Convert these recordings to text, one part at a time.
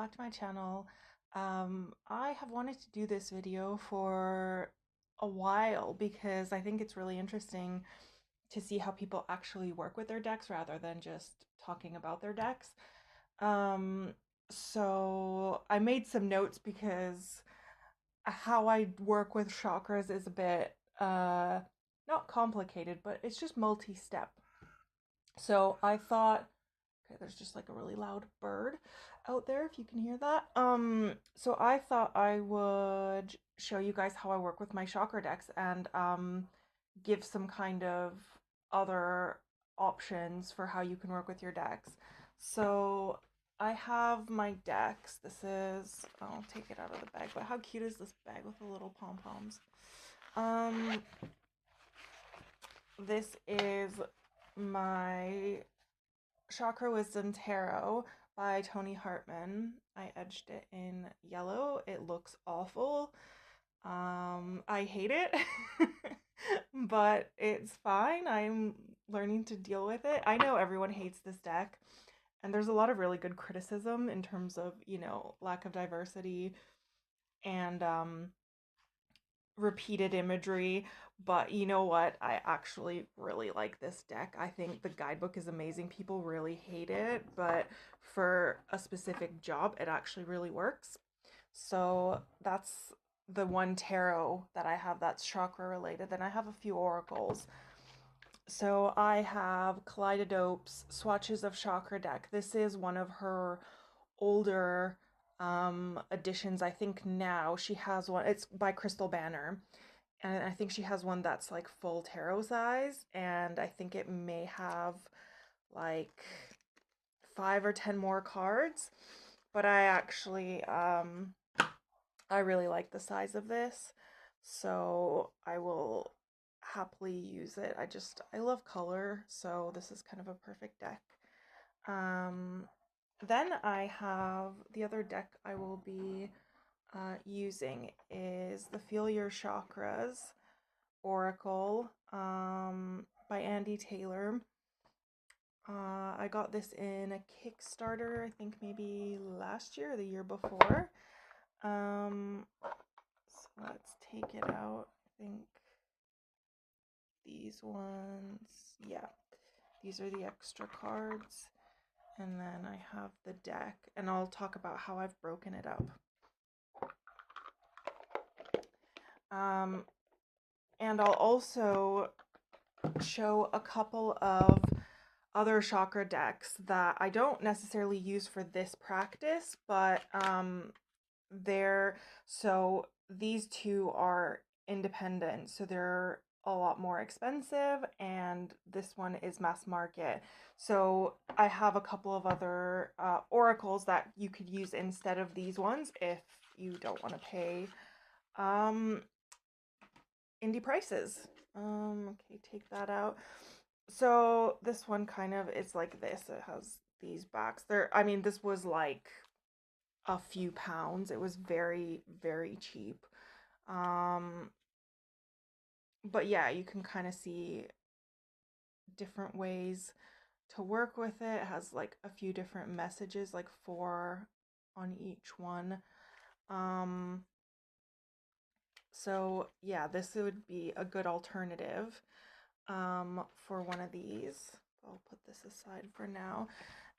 back to my channel. I have wanted to do this video for a while because I think it's really interesting to see how people actually work with their decks rather than just talking about their decks. Um, so I made some notes because how I work with chakras is a bit not complicated, but it's just multi-step. So I thought, okay, there's just like a really loud bird out there if you can hear that. So I thought I would show you guys how I work with my chakra decks and give some kind of other options for how you can work with your decks. So I have my decks. This is, I'll take it out of the bag, but how cute is this bag with the little pom-poms? Um, this is my Chakra Wisdom Tarot by Tony Hartman. I edged it in yellow. It looks awful. I hate it, but it's fine. I'm learning to deal with it. I know everyone hates this deck, and there's a lot of really good criticism in terms of, lack of diversity and repeated imagery, but you know what? I actually really like this deck. I think the guidebook is amazing. People really hate it, but for a specific job, it actually really works. So that's the one tarot that I have that's chakra related. Then I have a few oracles. So I have Kaleidodope's Swatches of Chakra deck. This is one of her older editions. I think now she has one. It's by Crystal Banner. And I think she has one that's like full tarot size. And I think it may have like 5 or 10 more cards. But I actually, I really like the size of this. So I will happily use it. I love color. So this is kind of a perfect deck. Um, then I have the other deck I will be using is the Feel Your Chakras Oracle by Andy Taylor. I got this in a Kickstarter, I think maybe last year or the year before. So let's take it out. I think these ones, yeah, these are the extra cards. And then I have the deck, and I'll talk about how I've broken it up. And I'll also show a couple of other chakra decks that I don't necessarily use for this practice, but so these two are independent, so they're a lot more expensive, and this one is mass market. So I have a couple of other oracles that you could use instead of these ones if you don't want to pay indie prices. Okay, take that out. So this one kind of is like this. It has these backs. I mean, this was like a few pounds. It was very, very cheap. But yeah, you can kind of see different ways to work with it. It has like a few different messages, like 4 on each one. So yeah, this would be a good alternative for one of these. I'll put this aside for now.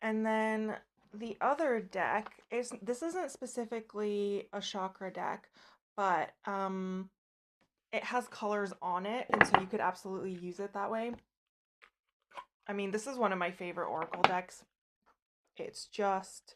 And then the other deck this isn't specifically a chakra deck, but it has colors on it, and so you could absolutely use it that way. I mean, this is one of my favorite oracle decks. It's just,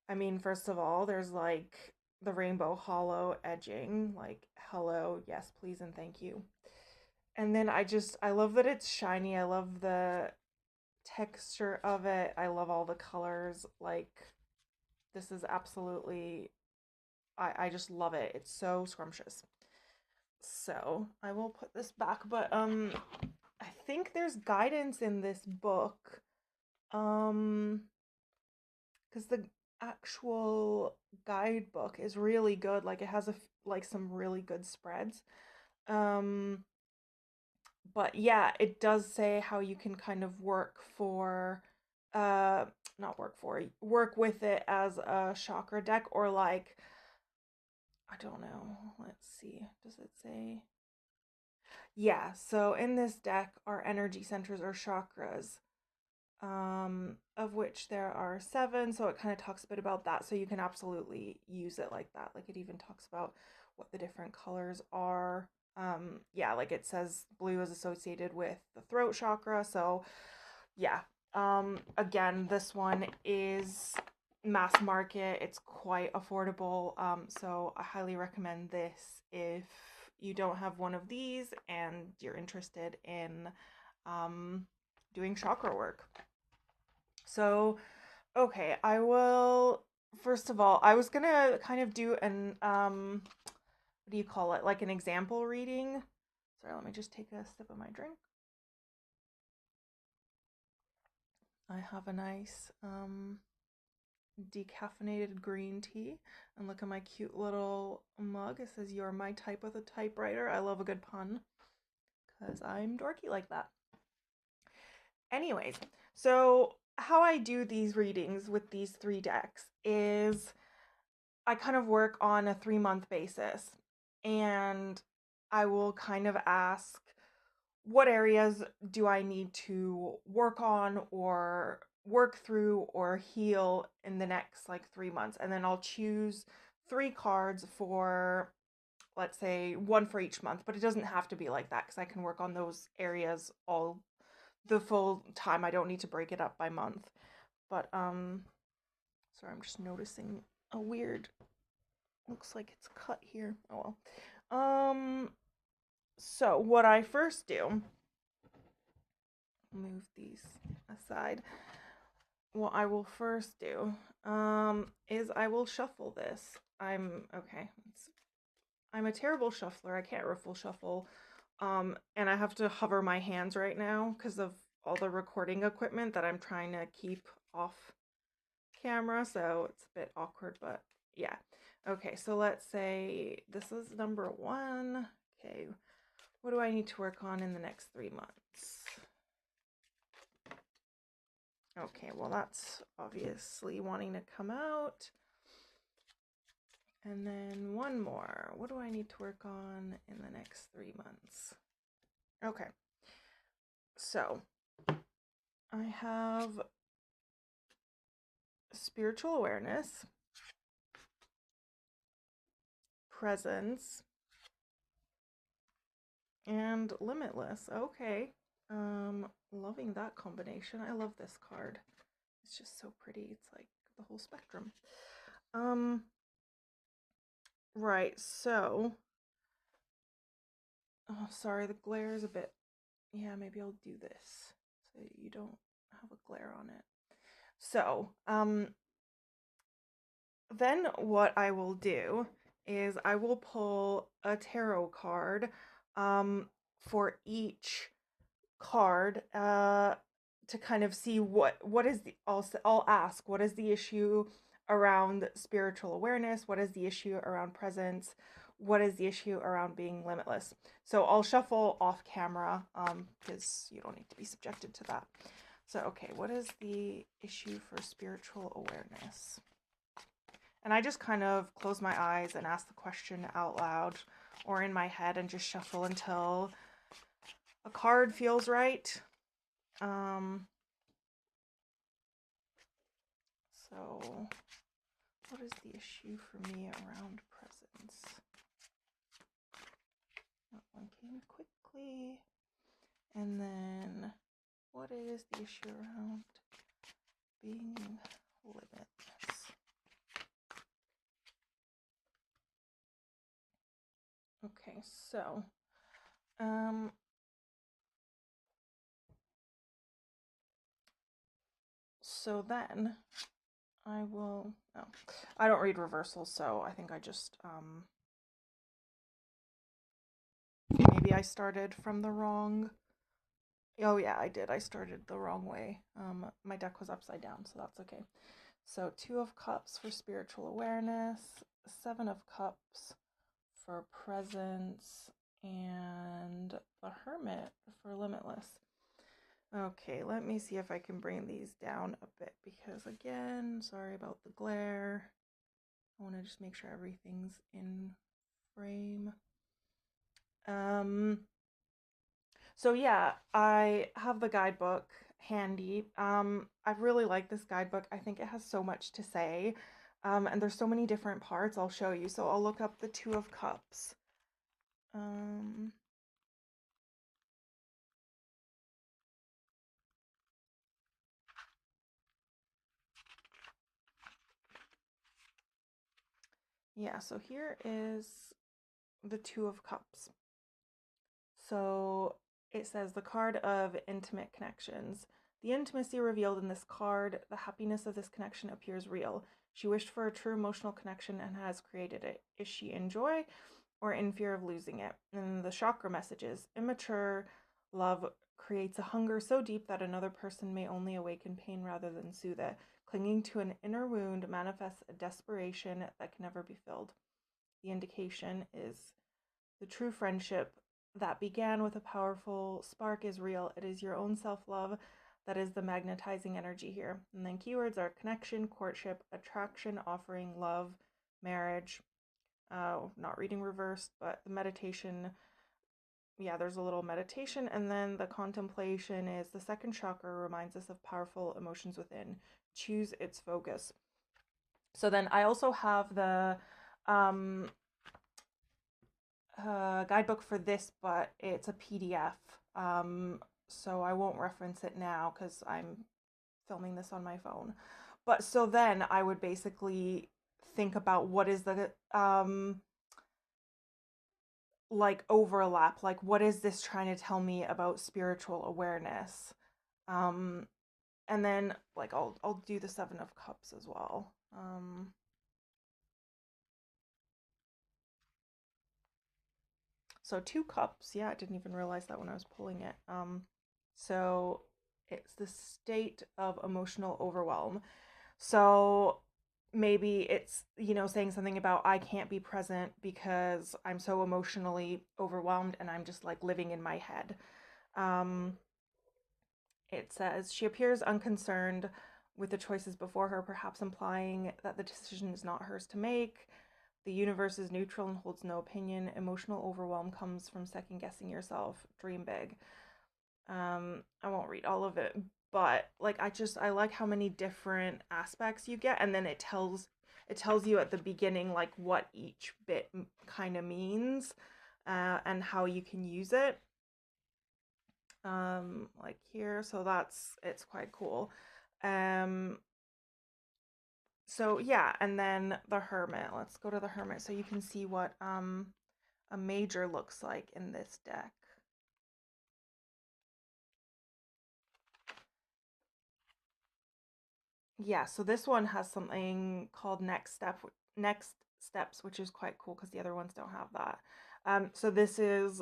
I mean, first of all, there's like the rainbow hollow edging, like hello, yes, please, and thank you. And then I love that it's shiny. I love the texture of it. I love all the colors. Like, this is absolutely, I just love it. It's so scrumptious. So I will put this back, but I think there's guidance in this book. Because the actual guidebook is really good. Like, it has like some really good spreads. Um but yeah, it does say how you can kind of work for uh not work with it as a chakra deck, or like, I don't know. Let's see. Does it say? Yeah, so in this deck are energy centers or chakras, of which there are 7. So it kind of talks a bit about that. So you can absolutely use it like that. Like, it even talks about what the different colors are. Yeah, like it says blue is associated with the throat chakra. So yeah. Again, this one is mass market. It's quite affordable. So I highly recommend this if you don't have one of these and you're interested in doing chakra work. So, okay, I will. First of all, I was gonna kind of do an what do you call it? Like an example reading. Sorry, let me just take a sip of my drink. I have a nice decaffeinated green tea, and look at my cute little mug. It says "You're my type" with a typewriter. I love a good pun because I'm dorky like that. Anyways, so how I do these readings with these 3 decks is I kind of work on a 3-month basis, and I will kind of ask, what areas do I need to work on or work through or heal in the next like 3 months? And then I'll choose 3 cards for, let's say, one for each month, but it doesn't have to be like that because I can work on those areas all the full time. I don't need to break it up by month. But sorry, I'm just noticing a weird, looks like it's cut here. Oh well. So what I first do, move these aside. What I will first do is I will shuffle this. I'm a terrible shuffler. I can't riffle shuffle. And I have to hover my hands right now because of all the recording equipment that I'm trying to keep off camera, so it's a bit awkward, but yeah. Okay, so let's say this is number 1. Okay, what do I need to work on in the next 3 months? Okay, well, that's obviously wanting to come out. And then one more. What do I need to work on in the next 3 months? Okay, so I have spiritual awareness, presence, and limitless. Okay. Loving that combination. I love this card. It's just so pretty. It's like the whole spectrum. Right, so oh, sorry, the glare is a bit, yeah, maybe I'll do this so you don't have a glare on it. So, then what I will do is I will pull a tarot card for each card to kind of see what is the, I'll ask, what is the issue around spiritual awareness, what is the issue around presence, what is the issue around being limitless. So I'll shuffle off camera because you don't need to be subjected to that. So okay, what is the issue for spiritual awareness? And I just kind of close my eyes and ask the question out loud or in my head and just shuffle until a card feels right. So what is the issue for me around presence? That one came quickly. And then what is the issue around being limitless? Okay, so so then I will, no, I don't read reversals, so I think I just maybe I started from the wrong, oh yeah, I did. I started the wrong way. My deck was upside down, so that's okay. So 2 of Cups for spiritual awareness, 7 of Cups for presence, and the Hermit for limitless. Okay, let me see if I can bring these down a bit because, again, sorry about the glare. I want to just make sure everything's in frame. So yeah, I have the guidebook handy. I really like this guidebook. I think it has so much to say. And there's so many different parts. I'll show you. So I'll look up the Two of Cups. Um, yeah, so here is the Two of Cups. So it says the card of intimate connections. The intimacy revealed in this card, the happiness of this connection appears real. She wished for a true emotional connection and has created it. Is she in joy or in fear of losing it? And the chakra messages immature love creates a hunger so deep that another person may only awaken pain rather than soothe it. Clinging to an inner wound manifests a desperation that can never be filled. The indication is the true friendship that began with a powerful spark is real. It is your own self love that is the magnetizing energy here. And then keywords are connection, courtship, attraction, offering, love, marriage. Not reading reversed, but the meditation. Yeah, there's a little meditation. And then the contemplation is the second chakra reminds us of powerful emotions within. Choose its focus. So then I also have the um, guidebook for this, but it's a PDF. So I won't reference it now because I'm filming this on my phone. But so then I would basically think about what is the like overlap, like what is this trying to tell me about spiritual awareness? Um, and then like I'll do the Seven of Cups as well. So two cups. Yeah, I didn't even realize that when I was pulling it. So it's the state of emotional overwhelm. So maybe it's, saying something about I can't be present because I'm so emotionally overwhelmed and I'm just like living in my head. Um, it says she appears unconcerned with the choices before her, perhaps implying that the decision is not hers to make. The universe is neutral and holds no opinion. Emotional overwhelm comes from second guessing yourself. Dream big. I won't read all of it, but like I like how many different aspects you get, and then it tells you at the beginning like what each bit kind of means, and how you can use it. Like here, so it's quite cool. Um, so yeah, and then the Hermit. Let's go to the Hermit so you can see what a major looks like in this deck. Yeah, so this one has something called next steps, which is quite cool because the other ones don't have that. So this is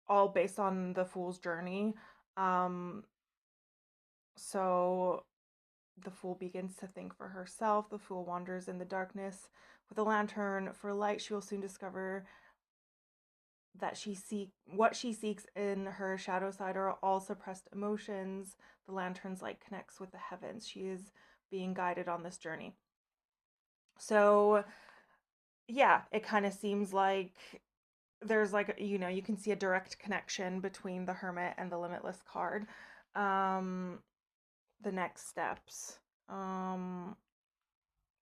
all based on the Fool's journey. Um, so the Fool begins to think for herself. The Fool wanders in the darkness with a lantern for light. She will soon discover that what she seeks in her shadow side are all suppressed emotions. The lantern's light connects with the heavens. She is being guided on this journey. So yeah, it kind of seems like there's like, you can see a direct connection between the Hermit and the Limitless card. Um, the next steps. Um,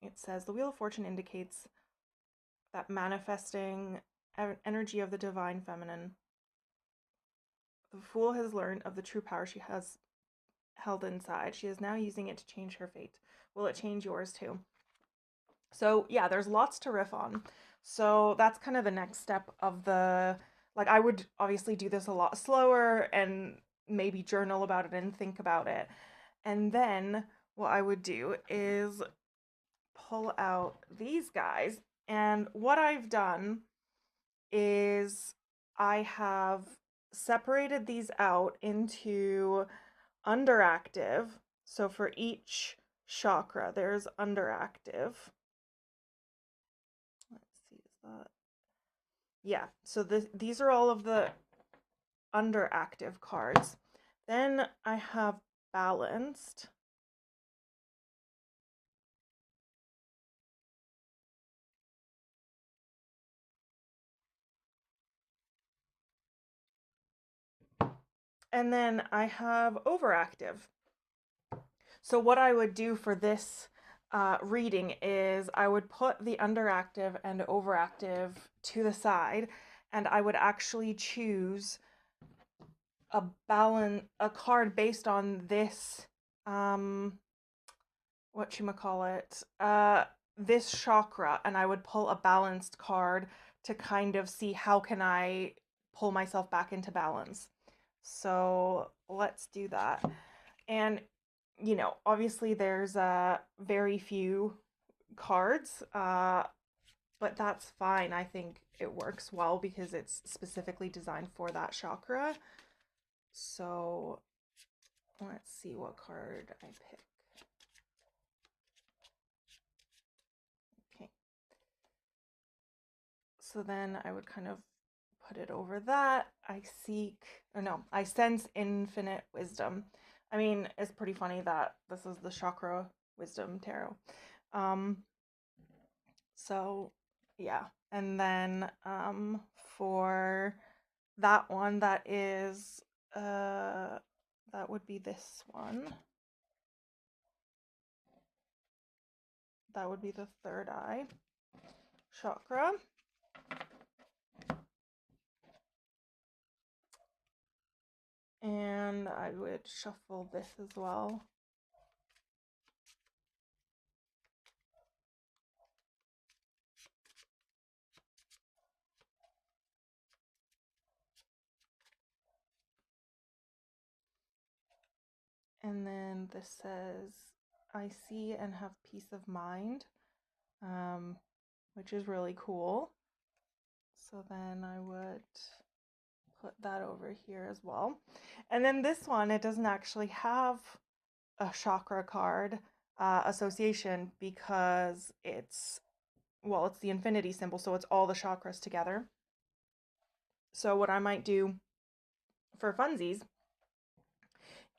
it says the Wheel of Fortune indicates that manifesting energy of the divine feminine. The Fool has learned of the true power she has held inside. She is now using it to change her fate. Will it change yours too? So yeah, there's lots to riff on. So that's kind of the next step of like I would obviously do this a lot slower and maybe journal about it and think about it. And then what I would do is pull out these guys. And what I've done is I have separated these out into underactive. So for each chakra, there's underactive. Let's see, is that? Yeah, so these are all of the underactive cards. Then I have balanced. And then I have overactive. So what I would do for this reading is I would put the underactive and overactive to the side, and I would actually choose a card based on this whatchamacallit, this chakra, and I would pull a balanced card to kind of see how can I pull myself back into balance. So let's do that. And obviously there's very few cards, but that's fine. I think it works well because it's specifically designed for that chakra. So let's see what card I pick. Okay. So then I would kind of put it over that. I sense infinite wisdom. I mean, it's pretty funny that this is the Chakra Wisdom Tarot. Um, so yeah. And then for that one, that would be this one. That would be the third eye chakra. And I would shuffle this as well. And then this says, I see and have peace of mind, which is really cool. So then I would put that over here as well. And then this one, it doesn't actually have a chakra card association because it's the infinity symbol, so it's all the chakras together. So what I might do for funsies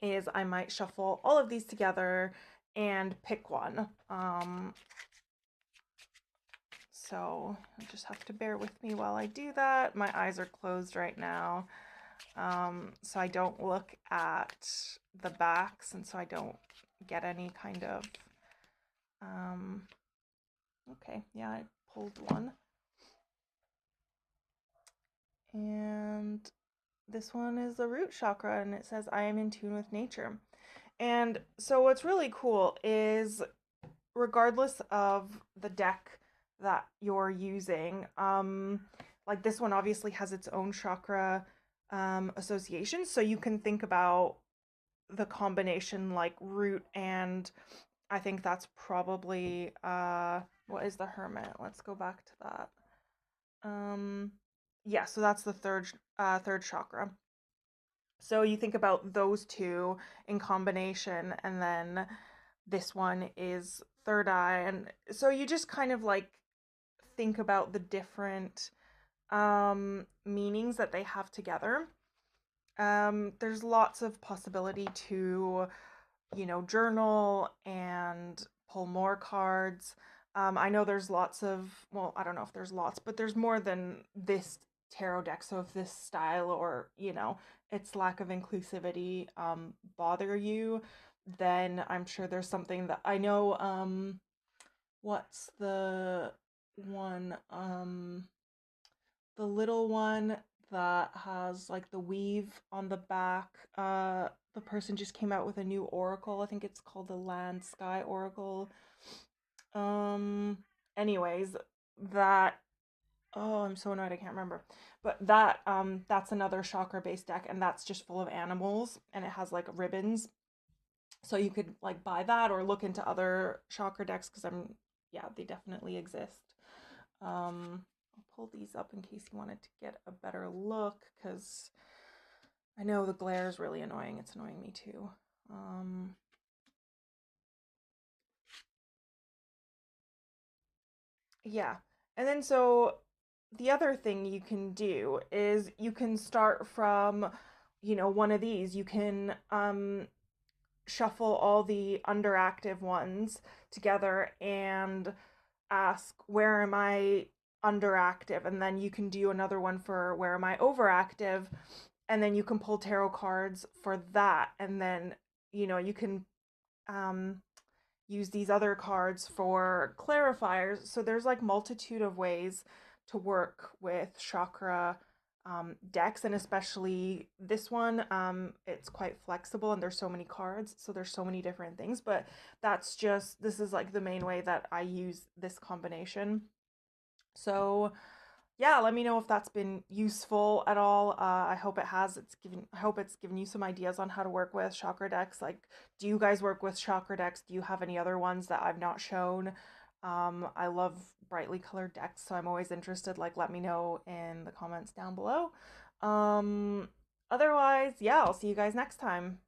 is I might shuffle all of these together and pick one. So you just have to bear with me while I do that. My eyes are closed right now, so I don't look at the backs, and so I don't get any kind of, okay, yeah, I pulled one. And this one is the root chakra, and it says, I am in tune with nature. And so what's really cool is regardless of the deck that you're using, like this one obviously has its own chakra association, so you can think about the combination like root, and I think that's probably what is the hermit? Let's go back to that. Yeah, so that's the third chakra. So you think about those two in combination, and then this one is third eye. And so you just kind of like think about the different meanings that they have together. There's lots of possibility to, journal and pull more cards. I know there's lots of, well, I don't know if there's lots, but there's more than this tarot deck. So if this style or, its lack of inclusivity bother you, then I'm sure there's something that I know. What's the one? The little one that has like the weave on the back. The person just came out with a new oracle. I think it's called the Land Sky Oracle. Um, anyways, that oh, I'm so annoyed I can't remember. But that's another chakra based deck, and that's just full of animals, and it has like ribbons. So you could like buy that or look into other chakra decks because yeah, they definitely exist. I'll pull these up in case you wanted to get a better look because I know the glare is really annoying. It's annoying me too. Yeah. And then so the other thing you can do is you can start from, one of these. You can shuffle all the underactive ones together and ask, where am I underactive? And then you can do another one for where am I overactive? And then you can pull tarot cards for that. And then, you can um, use these other cards for clarifiers. So there's like multitude of ways to work with chakra decks, and especially this one. It's quite flexible, and there's so many cards, so there's so many different things. But this is like the main way that I use this combination. So yeah, let me know if that's been useful at all. I hope it has. I hope it's given you some ideas on how to work with chakra decks. Like, do you guys work with chakra decks? Do you have any other ones that I've not shown? I love brightly colored decks, so I'm always interested. Like, let me know in the comments down below. Um, Otherwise, yeah, I'll see you guys next time.